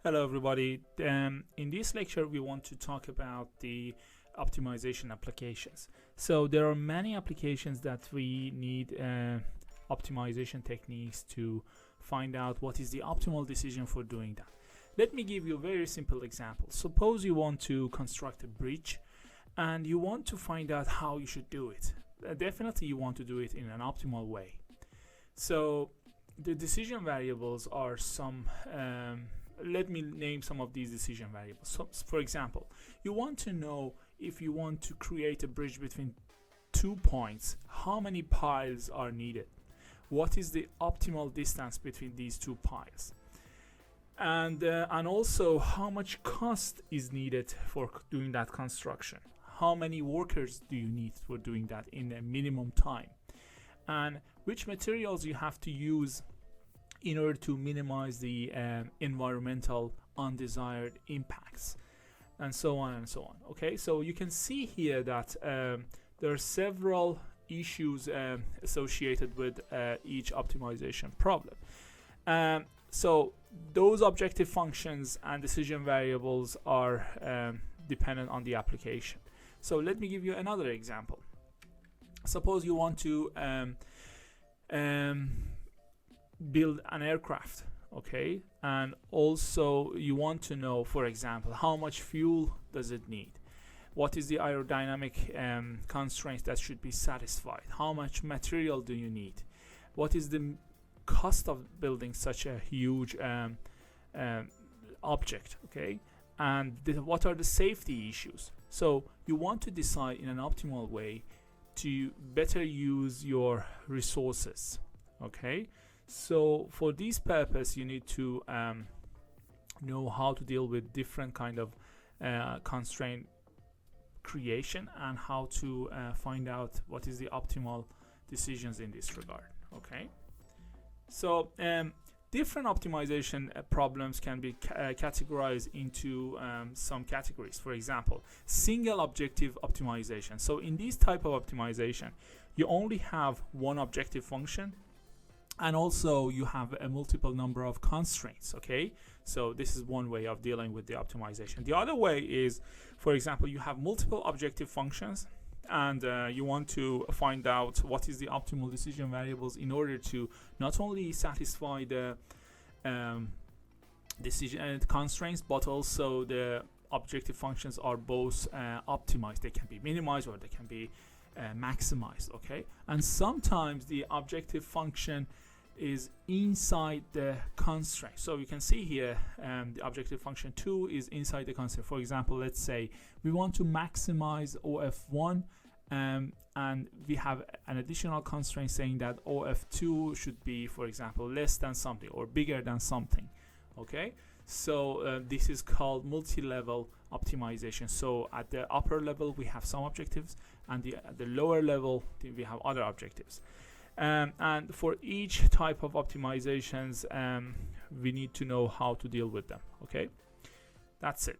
Hello everybody. In this lecture we want to talk about the optimization applications. So there are many applications that we need optimization techniques to find out what is the optimal decision for doing that. Let me give you a very simple example. Suppose you want to construct a bridge and you want to find out how you should do it. Definitely you want to do it in an optimal way. So the decision variables are some let me name some of these decision variables. So, for example, you want to know if you want to create a bridge between 2 points, how many piles are needed? What is the optimal distance between these 2 piles? And also how much cost is needed for doing that construction? How many workers do you need for doing that in a minimum time? And which materials you have to use in order to minimize the environmental undesired impacts, and so on and so on. Okay, so you can see here that there are several issues associated with each optimization problem. So those objective functions and decision variables are dependent on the application. So let me give you another example. Suppose you want to build an aircraft, okay, and also you want to know, for example, how much fuel does it need, what is the aerodynamic constraints that should be satisfied, how much material do you need, what is the cost of building such a huge object, okay, and what are the safety issues. So you want to decide in an optimal way to better use your resources, okay. So for this purpose you need to know how to deal with different kind of constraint creation and how to find out what is the optimal decisions in this regard, okay. So different optimization problems can be categorized into some categories. For example, single objective optimization. So in this type of optimization you only have one objective function, and also you have a multiple number of constraints, okay. So this is one way of dealing with the optimization. The other way is, for example, you have multiple objective functions and you want to find out what is the optimal decision variables in order to not only satisfy the decision constraints, but also the objective functions are both optimized. They can be minimized or they can be maximized, okay. And sometimes the objective function is inside the constraint. So you can see here the objective function 2 is inside the constraint. For example, let's say we want to maximize OF1 and we have an additional constraint saying that OF2 should be, for example, less than something or bigger than something, okay. So this is called multi-level optimization. So at the upper level we have some objectives, and at the lower level we have other objectives. And for each type of optimizations we need to know how to deal with them, okay. That's it.